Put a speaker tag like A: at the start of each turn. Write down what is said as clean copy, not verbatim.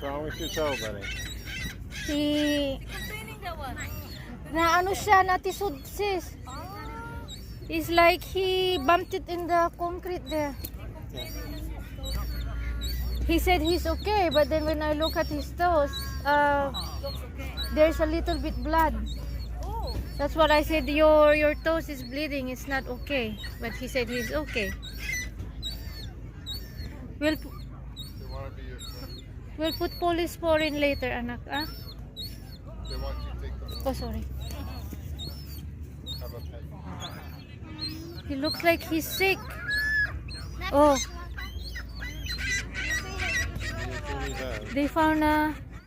A: wrong with your toe, buddy?
B: Na ano siya, natisod sis. It's like he bumped it in the concrete there. He said he's okay, but then when I look at his toes, there's a little bit blood. That's what I said. Your toes is bleeding. It's not okay. But he said he's okay. We'll
A: They want to be your friend.
B: we'll put Polysporin later, anak. Ah?
A: They want you to take them.
B: Oh, sorry.
A: Have a pet.
B: He looks like he's sick. Oh,
A: He truly does.
B: they found a